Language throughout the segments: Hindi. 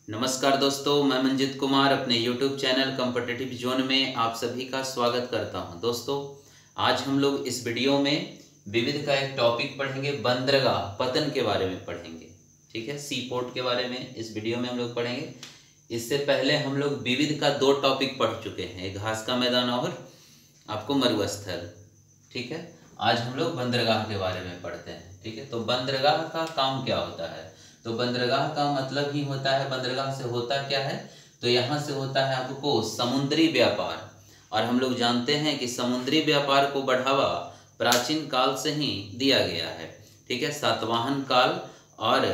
नमस्कार दोस्तों, मैं मंजित कुमार अपने YouTube चैनल कॉम्पिटिटिव जोन में आप सभी का स्वागत करता हूं। दोस्तों, आज हम लोग इस वीडियो में विविध का एक टॉपिक पढ़ेंगे, बंदरगाह पतन के बारे में पढ़ेंगे। ठीक है, सी पोर्ट के बारे में इस वीडियो में हम लोग पढ़ेंगे। इससे पहले हम लोग विविध का 2 टॉपिक पढ़ चुके हैं, एक घास का मैदान और आपको मरुस्थल। ठीक है, आज हम लोग बंदरगाह के बारे में पढ़ते हैं। ठीक है, तो बंदरगाह का काम क्या होता है? तो बंदरगाह का मतलब ही होता है, बंदरगाह से होता क्या है, तो यहाँ से होता है आपको समुद्री व्यापार। और हम लोग जानते हैं कि समुद्री व्यापार को बढ़ावा प्राचीन काल से ही दिया गया है। ठीक है, सातवाहन काल और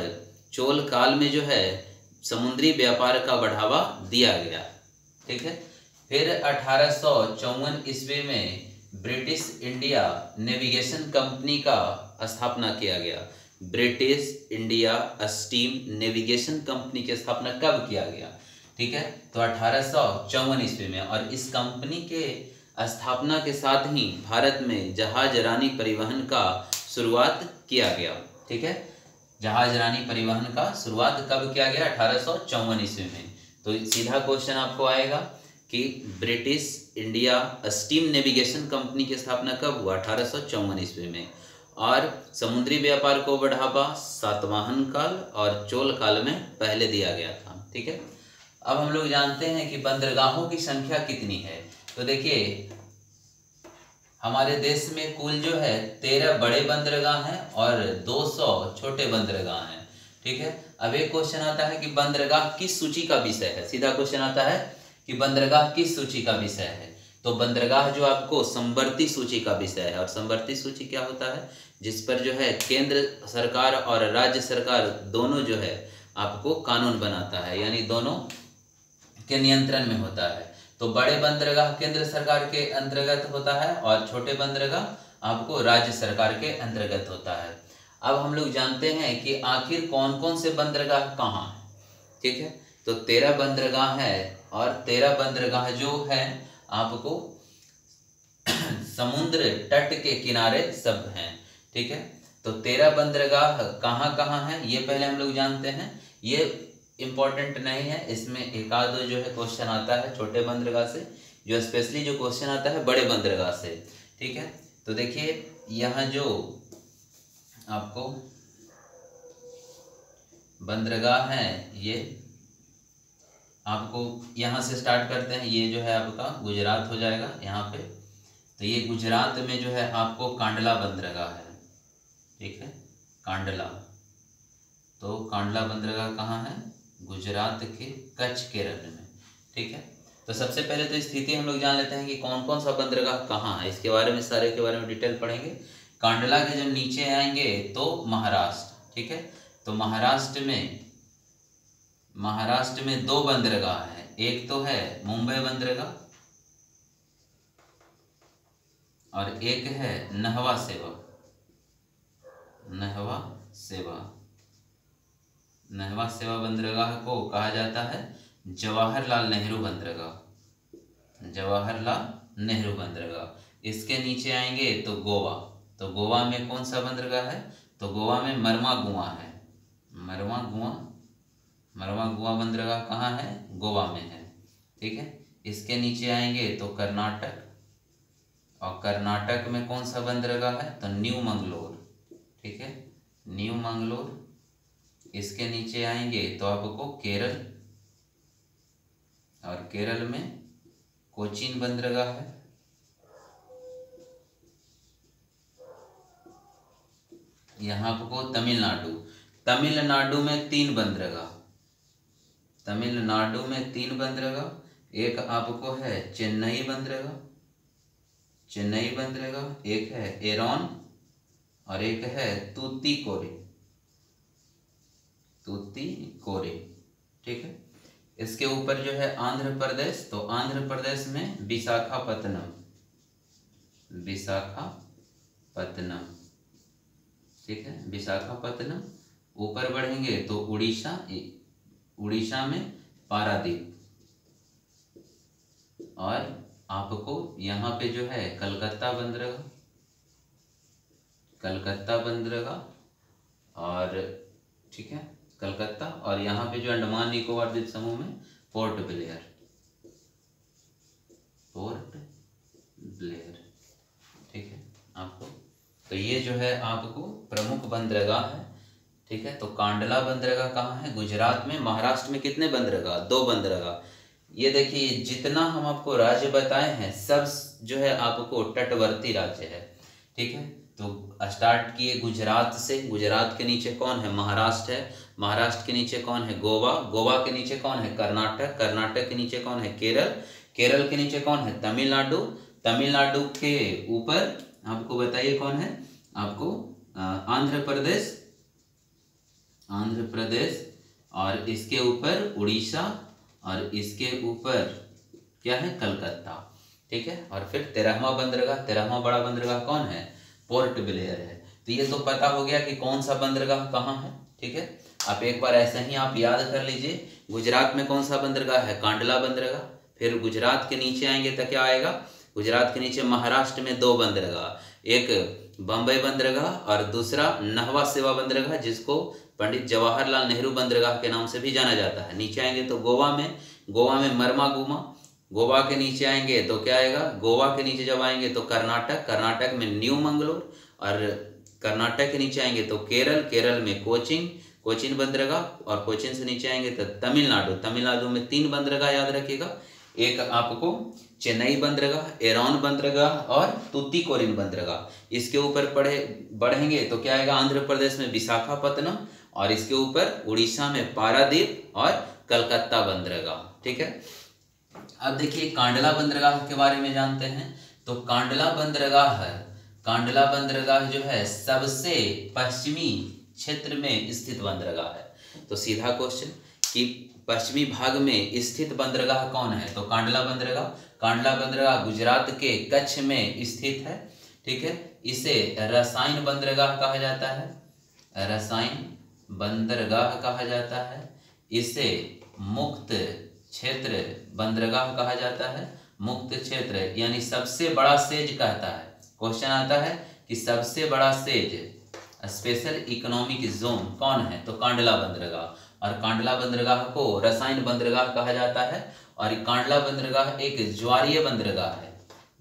चोल काल में जो है समुद्री व्यापार का बढ़ावा दिया गया। ठीक है, फिर 1854 ईस्वी में ब्रिटिश इंडिया नेविगेशन कंपनी का स्थापना किया गया। British India steam navigation company की स्थापना कब किया गया? ठीक है, तो 1854 ईस्वी में। और इस कंपनी के स्थापना के साथ ही भारत में जहाज रानी परिवहन का शुरुआत किया गया। ठीक है, जहाज रानी परिवहन का शुरुआत कब किया गया? 1854 ईस्वी में। तो सीधा क्वेश्चन आपको आएगा कि British India steam navigation company की स्थापना कब हुआ? 1854 ईस्वी में। और समुद्री व्यापार को बढ़ावा सातवाहन काल और चोल काल में पहले दिया गया था। ठीक है, अब हम लोग जानते हैं कि बंदरगाहों की संख्या कितनी है। तो देखिए, हमारे देश में कुल जो है 13 बड़े बंदरगाह हैं और 200 छोटे बंदरगाह हैं। ठीक है, अब एक क्वेश्चन आता है कि बंदरगाह किस सूची का विषय है। सीधा क्वेश्चन आता है कि बंदरगाह किस सूची का विषय है। तो बंदरगाह जो आपको संवर्ती सूची का विषय है। और संवर्ती सूची क्या होता है? जिस पर जो है केंद्र सरकार और राज्य सरकार दोनों जो है आपको कानून बनाता है, यानी दोनों के नियंत्रण में होता है। तो बड़े बंदरगाह केंद्र सरकार के अंतर्गत होता है और छोटे बंदरगाह आपको राज्य सरकार के अंतर्गत होता है। अब हम लोग जानते हैं कि आखिर कौन कौन से बंदरगाह कहाँ हैं। ठीक है, तो 13 बंदरगाह है और 13 बंदरगाह जो है आपको समुद्र तट के किनारे सब हैं। ठीक है, तो 13 बंदरगाह कहाँ कहाँ हैं ये पहले हम लोग जानते हैं। ये इम्पोर्टेंट नहीं है, इसमें एक आध जो है क्वेश्चन आता है छोटे बंदरगाह से, जो स्पेशली जो क्वेश्चन आता है बड़े बंदरगाह से। ठीक है, तो देखिए यहाँ जो आपको बंदरगाह हैं ये आपको यहाँ से स्टार्ट करते हैं। ये जो है आपका गुजरात हो जाएगा यहाँ पे। तो ये गुजरात में जो है आपको कांडला बंदरगाह है। ठीक है, कांडला। तो कांडला बंदरगाह कहाँ है? गुजरात के कच्छ केरल में। ठीक है, तो सबसे पहले तो स्थिति हम लोग जान लेते हैं कि कौन कौन सा बंदरगाह कहाँ है। इसके बारे में सारे के बारे में डिटेल पढ़ेंगे। कांडला के जब नीचे आएंगे तो महाराष्ट्र। ठीक है, तो महाराष्ट्र में 2 बंदरगाह हैं। एक तो है मुंबई बंदरगाह और एक है नहवा सेवा। नहवा सेवा बंदरगाह को कहा जाता है जवाहरलाल नेहरू बंदरगाह। इसके नीचे आएंगे तो गोवा। तो गोवा में कौन सा बंदरगाह है? तो गोवा में मरमागुआ है। मरमागुआ बंदरगाह कहाँ है? गोवा में है। ठीक है, इसके नीचे आएंगे तो कर्नाटक। और कर्नाटक में कौन सा बंदरगाह है? तो न्यू मंगलोर। ठीक है, न्यू मंगलोर। इसके नीचे आएंगे तो आपको केरल, और केरल में कोचीन बंदरगाह है। यहाँ आपको तमिलनाडु में 3 बंदरगाह। एक आपको है चेन्नई बंदरगाह, एक है एरोन और एक है तूतीकोरे। ठीक है, इसके ऊपर जो है आंध्र प्रदेश। तो आंध्र प्रदेश में विशाखापत्तनम। ठीक है, विशाखापत्तनम। ऊपर बढ़ेंगे तो उड़ीसा में पारादीप। और आपको यहाँ पे जो है कलकत्ता बंदरगाह। और ठीक है, कलकत्ता। और यहाँ पे जो अंडमान निकोबार द्वीप समूह में पोर्ट ब्लेयर, पोर्ट ब्लेयर, ठीक है आपको। तो ये जो है आपको प्रमुख बंदरगाह है, ठीक है। तो कांडला बंदरगाह कहाँ है? गुजरात में। महाराष्ट्र में कितने बंदरगाह? 2 बंदरगाह। ये देखिए जितना हम आपको राज्य बताए हैं सब जो है आपको तटवर्ती राज्य है, ठीक है। तो स्टार्ट किए गुजरात से, गुजरात के नीचे कौन है? महाराष्ट्र है। महाराष्ट्र के नीचे कौन है? गोवा। गोवा के नीचे कौन है? कर्नाटक। कर्नाटक के नीचे कौन है? केरल। केरल के नीचे कौन है? तमिलनाडु। तमिलनाडु के ऊपर आपको बताइए कौन है? आपको आंध्र प्रदेश, आंध्र प्रदेश। और इसके ऊपर उड़ीसा, और इसके ऊपर क्या है? कलकत्ता, ठीक है। और फिर 13वां बंदरगाह, 13वां बड़ा बंदरगाह कौन है? पोर्ट ब्लेयर है। तो ये तो पता हो गया कि कौन सा बंदरगाह कहाँ है, ठीक है। आप एक बार ऐसे ही आप याद कर लीजिए, गुजरात में कौन सा बंदरगाह है? कांडला बंदरगाह। फिर गुजरात के नीचे आएंगे तो क्या आएगा? गुजरात के नीचे महाराष्ट्र में 2 बंदरगाह, एक बम्बई बंदरगाह और दूसरा नहवा सेवा बंदरगाह, जिसको पंडित जवाहरलाल नेहरू बंदरगाह के नाम से भी जाना जाता है। नीचे आएंगे तो गोवा में, गोवा में मरमागुमा। गोवा के नीचे आएंगे तो क्या आएगा? गोवा के नीचे जब आएंगे तो कर्नाटक, कर्नाटक में न्यू मंगलोर। और कर्नाटक के नीचे आएंगे तो केरल, केरल में कोचीन, कोचीन बंदरगाह। और कोचीन से नीचे आएंगे तो तमिलनाडु, तमिलनाडु में 3 बंदरगाह याद रखिएगा। एक आपको चेन्नई बंदरगाह, एरोन बंदरगाह और तूतीकोरिन बंदरगाह। इसके ऊपर बढ़ेंगे तो क्या आएगा? आंध्र प्रदेश में विशाखापत्तनम, और इसके ऊपर उड़ीसा में पारादीप और कलकत्ता बंदरगाह, ठीक है। अब देखिए कांडला बंदरगाह के बारे में जानते हैं। तो कांडला बंदरगाह है, कांडला बंदरगाह जो है सबसे पश्चिमी क्षेत्र में स्थित बंदरगाह है। तो सीधा क्वेश्चन कि पश्चिमी भाग में स्थित बंदरगाह कौन है? तो कांडला बंदरगाह। कांडला बंदरगाह गुजरात के कच्छ में स्थित है, ठीक है। इसे रसायन बंदरगाह कहा जाता है, रसायन बंदरगाह कहा जाता है। इसे मुक्त क्षेत्र बंदरगाह कहा जाता है, मुक्त क्षेत्र, यानी सबसे बड़ा सेज कहता है। क्वेश्चन आता है कि सबसे बड़ा सेज, स्पेशल इकोनॉमिक जोन कौन है? तो कांडला बंदरगाह। और कांडला बंदरगाह को रसायन बंदरगाह कहा जाता है। और कांडला बंदरगाह एक ज्वारीय बंदरगाह है,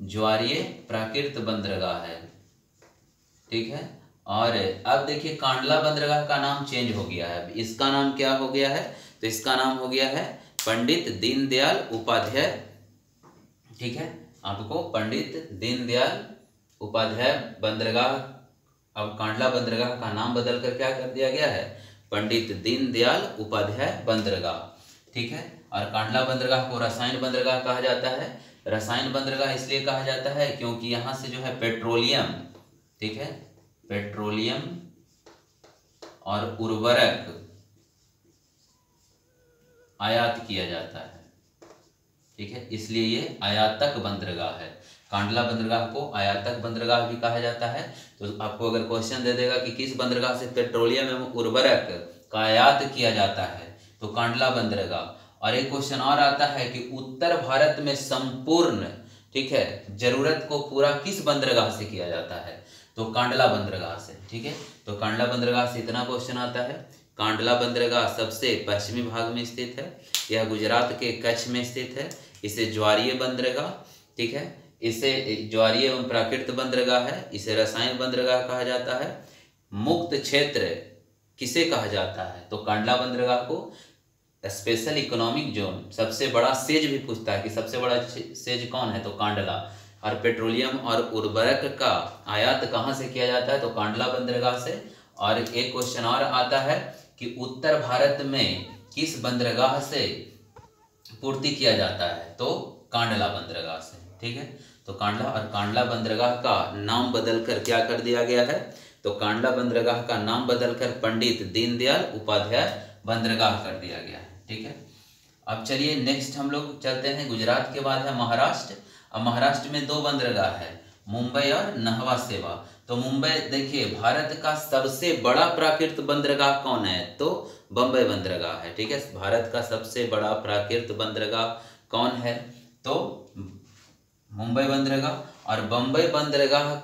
ज्वारीय प्राकृत बंदरगाह है, ठीक है। और अब देखिए कांडला बंदरगाह का नाम चेंज हो गया है। इसका नाम क्या हो गया है? तो इसका नाम हो गया है पंडित दीनदयाल उपाध्याय, ठीक है। आपको पंडित दीनदयाल उपाध्याय बंदरगाह, अब कांडला बंदरगाह का नाम बदलकर क्या कर दिया गया है? पंडित दीनदयाल उपाध्याय बंदरगाह, ठीक है। और कांडला बंदरगाह को रसायन बंदरगाह कहा जाता है। रसायन बंदरगाह इसलिए कहा जाता है क्योंकि यहाँ से जो है पेट्रोलियम, ठीक है, पेट्रोलियम और उर्वरक आयात किया जाता है, ठीक है। इसलिए ये आयातक बंदरगाह है। कांडला बंदरगाह को आयातक बंदरगाह भी कहा जाता है। तो आपको अगर क्वेश्चन दे देगा कि किस बंदरगाह से पेट्रोलियम एवं उर्वरक का आयात किया जाता है, तो कांडला बंदरगाह। और एक क्वेश्चन और आता है कि उत्तर भारत में संपूर्ण, ठीक है, जरूरत को पूरा किस बंदरगाह से किया जाता है? तो कांडला बंदरगाह से, ठीक है। तो कांडला बंदरगाह से इतना क्वेश्चन आता है। कांडला बंदरगाह सबसे पश्चिमी भाग में स्थित है, यह गुजरात के कच्छ में स्थित है। इसे ज्वारीय बंदरगाह, ठीक है, इसे ज्वारीय एवं प्राकृत बंदरगाह है। इसे रसायन बंदरगाह कहा जाता है। मुक्त क्षेत्र किसे कहा जाता है? तो कांडला बंदरगाह को स्पेशल इकोनॉमिक जोन, सबसे बड़ा सेज भी पूछता है कि सबसे बड़ा सेज कौन है? तो कांडला। और पेट्रोलियम और उर्वरक का आयात कहाँ से किया जाता है? तो कांडला बंदरगाह से। और एक क्वेश्चन और आता है कि उत्तर भारत में किस बंदरगाह से पूर्ति किया जाता है? तो कांडला बंदरगाह से, ठीक है। तो कांडला, और कांडला बंदरगाह का नाम बदलकर क्या कर दिया गया है? तो कांडला बंदरगाह का नाम बदलकर पंडित दीनदयाल उपाध्याय बंदरगाह कर दिया गया है, ठीक है। अब चलिए नेक्स्ट हम लोग चलते हैं। गुजरात के बाद है महाराष्ट्र। अब महाराष्ट्र में 2 बंदरगाह है, मुंबई और नहवा सेवा। तो मुंबई देखिए भारत का सबसे बड़ा प्राकृत बंदरगाह कौन है? तो बम्बई बंदरगाह है, ठीक है। भारत का सबसे बड़ा प्राकृत बंदरगाह कौन है? तो मुंबई बंदरगाह। और बम्बई बंदरगाह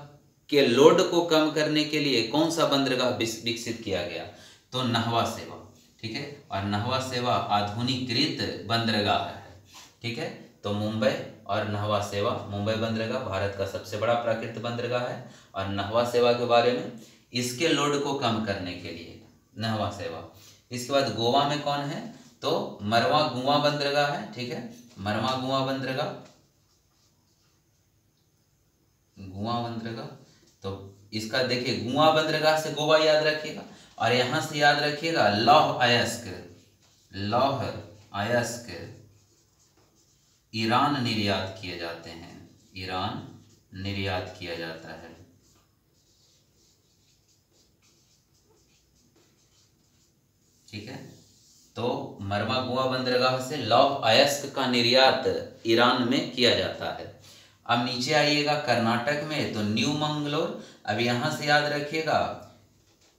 के लोड को कम करने के लिए कौन सा बंदरगाह विकसित किया गया? तो नहवा सेवा, ठीक ठीक है। और नहवा सेवा आधुनिकीकृत बंदरगाह है, ठीक है। तो मुंबई और नहवा सेवा, मुंबई बंदरगाह भारत का सबसे बड़ा प्राकृतिक बंदरगाह है। और नहवा सेवा के बारे में, इसके लोड को कम करने के लिए नहवा सेवा। इसके बाद गोवा में कौन है, तो मरवा गुआ बंदरगाह है, ठीक है। मरवा गुआ बंदरगाह, गुआ बंदरगाह। तो इसका देखिए, गुआ बंदरगाह से गोवा याद रखिएगा, और यहां से याद रखिएगा लौह अयस्क, लौह अयस्क ईरान निर्यात किए जाते हैं, ईरान निर्यात किया जाता है। ठीक है। तो मरवा गुआ बंदरगाह से लौह अयस्क का निर्यात ईरान में किया जाता है। अब नीचे आइएगा कर्नाटक में, तो न्यू मंगलोर। अब यहां से याद रखिएगा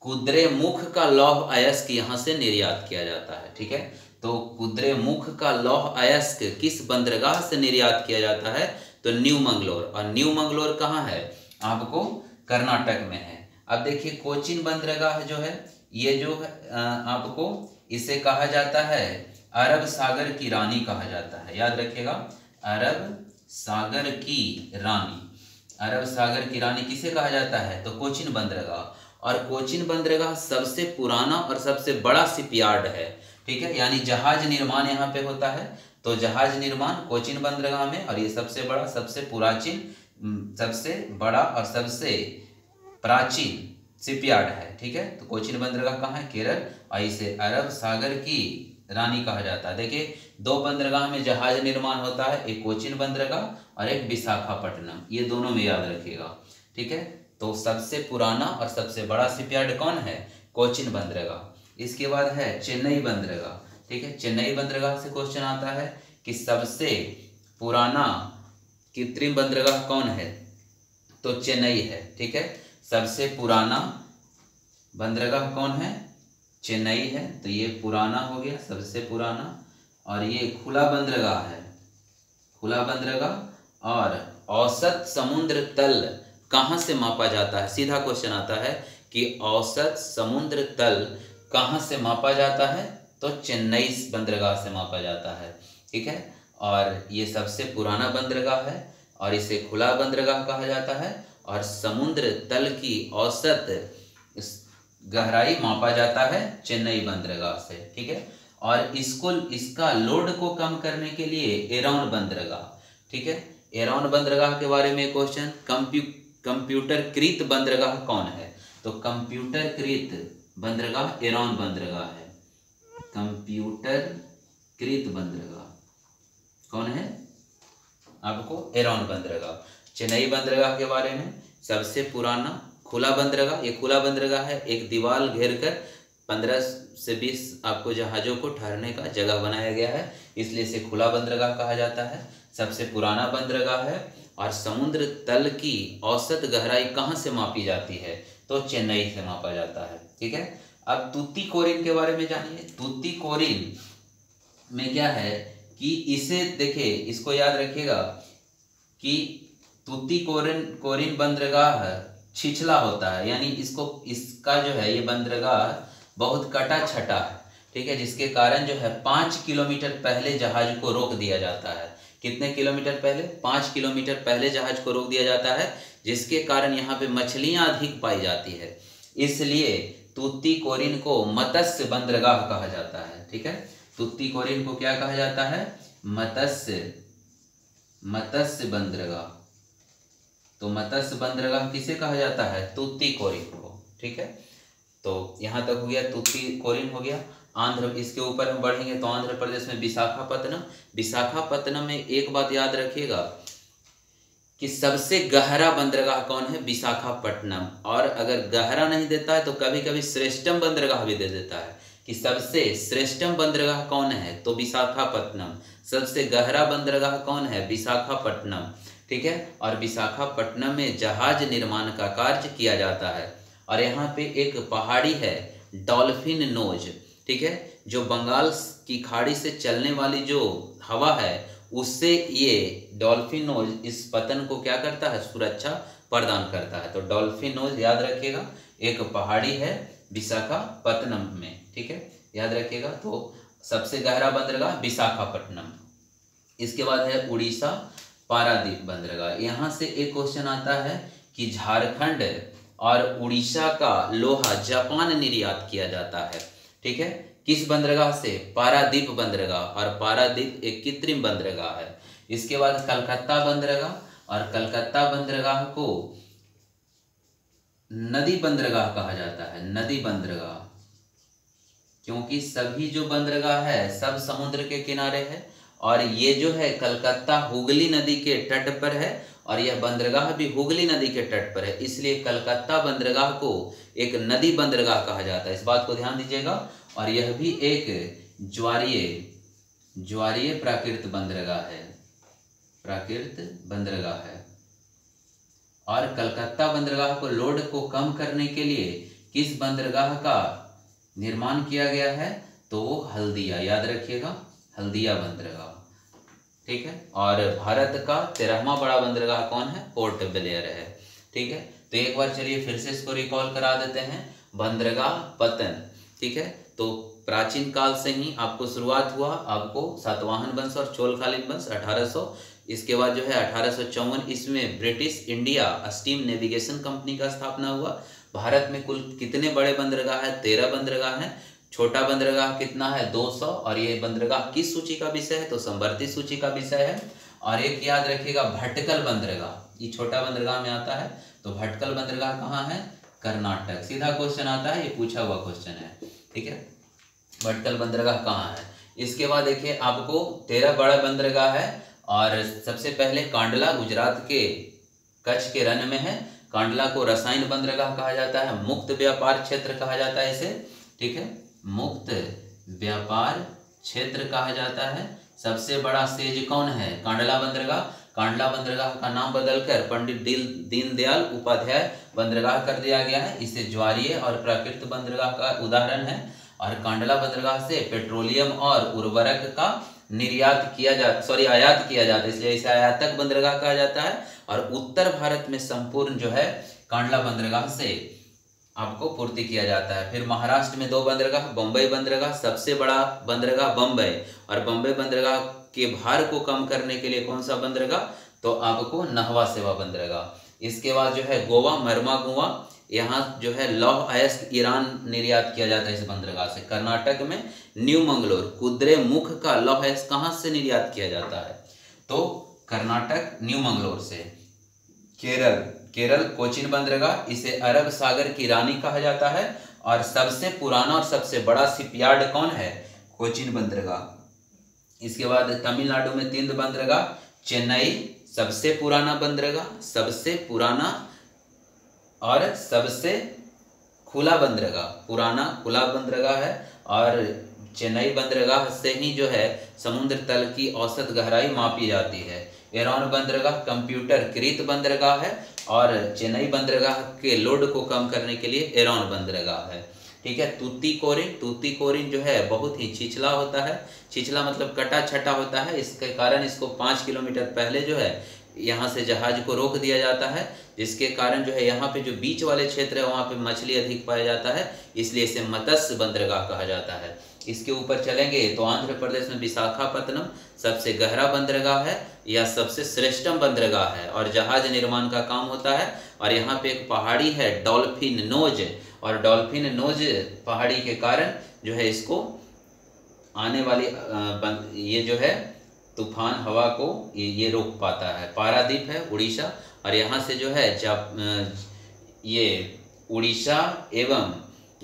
कुद्रेमुख का लौह अयस्क यहां से निर्यात किया जाता है, ठीक है। तो कुद्रेमुख का लौह अयस्क किस बंदरगाह से निर्यात किया जाता है, तो न्यू मंगलोर। और न्यू मंगलोर कहाँ है, आपको कर्नाटक में है। अब देखिए कोचीन बंदरगाह जो है, ये जो है आपको इसे कहा जाता है अरब सागर की रानी कहा जाता है, याद रखिएगा अरब सागर की रानी। अरब सागर की रानी किसे कहा जाता है, तो कोचीन बंदरगाह। और कोचीन बंदरगाह सबसे पुराना और सबसे बड़ा शिपयार्ड है, ठीक है। यानी जहाज निर्माण यहाँ पे होता है, तो जहाज निर्माण कोचीन बंदरगाह में। और ये सबसे बड़ा, सबसे प्राचीन, सबसे बड़ा और सबसे प्राचीन शिपयार्ड है, ठीक है। तो कोचीन बंदरगाह कहाँ है, केरल। और इसे अरब सागर की रानी कहा जाता है। देखिए दो बंदरगाह में जहाज निर्माण होता है, एक कोचीन बंदरगाह और एक विशाखापट्टनम, ये दोनों में याद रखिएगा, ठीक है। तो सबसे पुराना और सबसे बड़ा शिपयार्ड कौन है, कोचीन बंदरगाह। इसके बाद है चेन्नई बंदरगाह, ठीक है। चेन्नई बंदरगाह से क्वेश्चन आता है कि सबसे पुराना कृत्रिम बंदरगाह कौन है, तो चेन्नई है, ठीक है। सबसे पुराना बंदरगाह कौन है, चेन्नई है। तो ये पुराना हो गया, सबसे पुराना। और ये खुला बंदरगाह है, खुला बंदरगाह। और औसत समुद्र तल कहाँ से मापा जाता है, सीधा क्वेश्चन आता है कि औसत समुद्र तल कहाँ से मापा जाता है, तो चेन्नई बंदरगाह से मापा जाता है, ठीक है। और ये सबसे पुराना बंदरगाह है और इसे खुला बंदरगाह कहा जाता है। और समुद्र तल की औसत गहराई मापा जाता है चेन्नई बंदरगाह से, ठीक है। और इसका लोड को कम करने के लिए एराउन बंदरगाह, ठीक है। एराउन बंदरगाह के बारे में क्वेश्चन, कंप्यूटरकृत बंदरगाह कौन है, तो कंप्यूटरकृत बंदरगाह एराउन बंदरगाह है। कंप्यूटरकृत बंदरगाह कौन है, आपको एराउन बंदरगाह। चेन्नई बंदरगाह के बारे में, सबसे पुराना खुला बंदरगाह, ये खुला बंदरगाह है, एक दीवार घेर कर 15 से 20 आपको जहाज़ों को ठहरने का जगह बनाया गया है, इसलिए इसे खुला बंदरगाह कहा जाता है। सबसे पुराना बंदरगाह है। और समुद्र तल की औसत गहराई कहाँ से मापी जाती है, तो चेन्नई से मापा जाता है, ठीक है। अब तूतीकोरिन के बारे में जानिए। तूतीकोरिन में क्या है कि इसे देखिए, इसको याद रखिएगा कि तूतीकोरिन बंदरगाह छिछला होता है, यानी इसका जो है ये बंदरगाह बहुत कटा छटा है, ठीक है। जिसके कारण जो है 5 किलोमीटर पहले जहाज को रोक दिया जाता है। कितने किलोमीटर पहले, 5 किलोमीटर पहले जहाज को रोक दिया जाता है, जिसके कारण यहाँ पे मछलियाँ अधिक पाई जाती है। इसलिए तूतीकोरिन को मत्स्य बंदरगाह कहा जाता है, ठीक है। तूतीकोरिन को क्या कहा जाता है, मत्स्य बंदरगाह। तो मत्स्य बंदरगाह किसे कहा जाता है, तूतीकोरिन को, ठीक है। तो यहाँ तक हो गया, तूतीकोरिन हो गया। इसके ऊपर हम बढ़ेंगे तो आंध्र प्रदेश में विशाखापत्तनम। विशाखापत्तनम में एक बात याद रखिएगा कि सबसे गहरा बंदरगाह कौन है, विशाखापट्टनम। और अगर गहरा नहीं देता है तो कभी कभी श्रेष्ठम बंदरगाह भी दे देता है कि सबसे श्रेष्ठम बंदरगाह कौन है, तो विशाखापट्टनम। सबसे गहरा बंदरगाह कौन है, विशाखापट्टनम, ठीक है। और विशाखापट्टनम में जहाज निर्माण का कार्य किया जाता है। और यहाँ पे एक पहाड़ी है डॉल्फिन नोज, ठीक है, जो बंगाल की खाड़ी से चलने वाली जो हवा है उससे ये डॉल्फिन नोज इस पतन को क्या करता है, सुरक्षा प्रदान करता है। तो डॉल्फिन नोज याद रखिएगा, एक पहाड़ी है विशाखापत्तनम में, ठीक है। याद रखिएगा। तो सबसे गहरा बंदरगाह विशाखापट्टनम। इसके बाद है उड़ीसा पारादीप बंदरगाह। यहाँ से एक क्वेश्चन आता है कि झारखंड और उड़ीसा का लोहा जापान निर्यात किया जाता है, ठीक है, किस बंदरगाह से? पारादीप बंदरगाह, और पारादीप एक कृत्रिम बंदरगाह है। इसके बाद कलकत्ता बंदरगाह, और कलकत्ता बंदरगाह को नदी बंदरगाह कहा जाता है, नदी बंदरगाह, क्योंकि सभी जो बंदरगाह है सब समुद्र के किनारे है, और ये जो है कलकत्ता हुगली नदी के तट पर है, और यह बंदरगाह भी हुगली नदी के तट पर है, इसलिए कलकत्ता बंदरगाह को एक नदी बंदरगाह कहा जाता है। इस बात को ध्यान दीजिएगा। और यह भी एक ज्वारीय प्राकृत बंदरगाह है, प्राकृत बंदरगाह है। और कलकत्ता बंदरगाह को लोड को कम करने के लिए किस बंदरगाह का निर्माण किया गया है? तो हल्दिया, याद रखिएगा, हल्दिया बंदरगाह, ठीक है। और भारत का 13वां बड़ा बंदरगाह कौन है? पोर्ट ब्लेयर है, ठीक है। तो एक बार चलिए फिर से इसको रिकॉल करा देते हैं। बंदरगाह पतन, ठीक है। तो प्राचीन काल से ही आपको शुरुआत हुआ, आपको सातवाहन वंश और चोलकालीन वंश 1800, इसके बाद जो है 1854 इसमें British India steam navigation company का स्थापना हुआ। भारत में कुल कितने बड़े बंदरगाह है? 13 बंदरगाह हैं। छोटा बंदरगाह कितना है? 200। और ये बंदरगाह किस सूची का विषय है? तो संवर्ती सूची का विषय है। और एक याद रखिएगा, भटकल बंदरगाह, ये छोटा बंदरगाह में आता है। तो भटकल बंदरगाह कहाँ है? कर्नाटक। सीधा क्वेश्चन आता है, ये पूछा हुआ क्वेश्चन है, ठीक है। भटकल बंदरगाह कहाँ है? इसके बाद देखिए आपको 13 बड़ा बंदरगाह है, और सबसे पहले कांडला गुजरात के कच्छ के रण में है। कांडला को रसायन बंदरगाह कहा जाता है, मुक्त व्यापार क्षेत्र कहा जाता है इसे, ठीक है, मुक्त व्यापार क्षेत्र कहा जाता है। सबसे बड़ा सेज कौन है? कांडला बंदरगाह। कांडला बंदरगाह का नाम बदलकर पंडित दीनदयाल उपाध्याय बंदरगाह कर दिया गया है। इसे ज्वारीय और प्राकृत बंदरगाह का उदाहरण है। और कांडला बंदरगाह से पेट्रोलियम और उर्वरक का आयात किया जाता है, इसलिए इसे आयातक बंदरगाह कहा जाता है। और उत्तर भारत में संपूर्ण जो है कांडला बंदरगाह से आपको पूर्ति किया जाता है। फिर महाराष्ट्र में 2 बंदरगाह, बम्बई बंदरगाह सबसे बड़ा बंदरगाह बम्बई, और बम्बई बंदरगाह के भार को कम करने के लिए कौन सा बंदरगाह? तो आपको नहवा सेवा बंदरगाह। इसके बाद जो है गोवा, मरमागुआ, यहाँ जो है लौह अयस्क ईरान निर्यात किया जाता है इस बंदरगाह से। कर्नाटक में न्यू मंगलोर, कुद्रेमुख का लौह अयस्क कहाँ से निर्यात किया जाता है? तो कर्नाटक न्यू मंगलोर से। केरल कोचिन बंदरगाह, इसे अरब सागर की रानी कहा जाता है। और सबसे पुराना और सबसे बड़ा शिपयार्ड कौन है? कोचिन बंदरगाह। इसके बाद तमिलनाडु में 3 बंदरगाह, चेन्नई सबसे पुराना बंदरगाह, सबसे पुराना और सबसे खुला बंदरगाह, पुराना खुला बंदरगाह है। और चेन्नई बंदरगाह से ही जो है समुद्र तल की औसत गहराई मापी जाती है। एरोन बंदरगाह कंप्यूटरकृत बंदरगाह है, और चेन्नई बंदरगाह के लोड को कम करने के लिए एरोन बंदरगाह है, ठीक है। तूतीकोरिन जो है बहुत ही छिछला होता है, छिछला मतलब कटा छटा होता है, इसके कारण इसको 5 किलोमीटर पहले जो है यहाँ से जहाज को रोक दिया जाता है, जिसके कारण जो है यहाँ पे जो बीच वाले क्षेत्र है वहाँ पे मछली अधिक पाया जाता है, इसलिए इसे मत्स्य बंदरगाह कहा जाता है। इसके ऊपर चलेंगे तो आंध्र प्रदेश में विशाखापत्तनम सबसे गहरा बंदरगाह है या सबसे श्रेष्ठतम बंदरगाह है, और जहाज निर्माण का काम होता है। और यहाँ पे एक पहाड़ी है डॉल्फिन नोज, और डॉल्फिन नोज पहाड़ी के कारण जो है इसको आने वाली ये जो है तूफान हवा को ये रोक पाता है। पारादीप है उड़ीसा, और यहाँ से जो है ये उड़ीसा एवं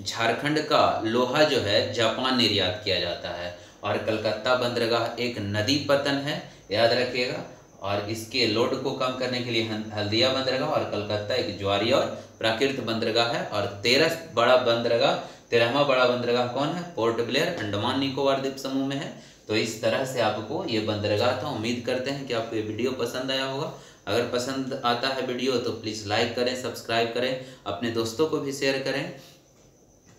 झारखंड का लोहा जो है जापान निर्यात किया जाता है। और कलकत्ता बंदरगाह एक नदी पतन है, याद रखिएगा। और इसके लोड को कम करने के लिए हल्दिया बंदरगाह, और कलकत्ता एक ज्वारीय और प्राकृत बंदरगाह है। और 13वां बड़ा बंदरगाह कौन है? पोर्ट ब्लेयर, अंडमान निकोबार द्वीप समूह में है। तो इस तरह से आपको ये बंदरगाह था। उम्मीद करते हैं कि आपको ये वीडियो पसंद आया होगा। अगर पसंद आता है वीडियो तो प्लीज़ लाइक करें, सब्सक्राइब करें, अपने दोस्तों को भी शेयर करें।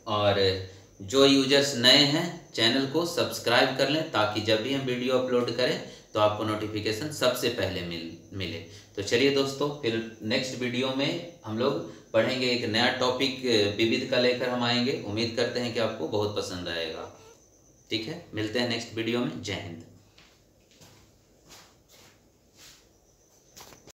और जो यूजर्स नए हैं चैनल को सब्सक्राइब कर लें, ताकि जब भी हम वीडियो अपलोड करें तो आपको नोटिफिकेशन सबसे पहले मिले। तो चलिए दोस्तों, फिर नेक्स्ट वीडियो में हम लोग पढ़ेंगे, एक नया टॉपिक विविध का लेकर हम आएंगे। उम्मीद करते हैं कि आपको बहुत पसंद आएगा। ठीक है, मिलते हैं नेक्स्ट वीडियो में। जय हिंद।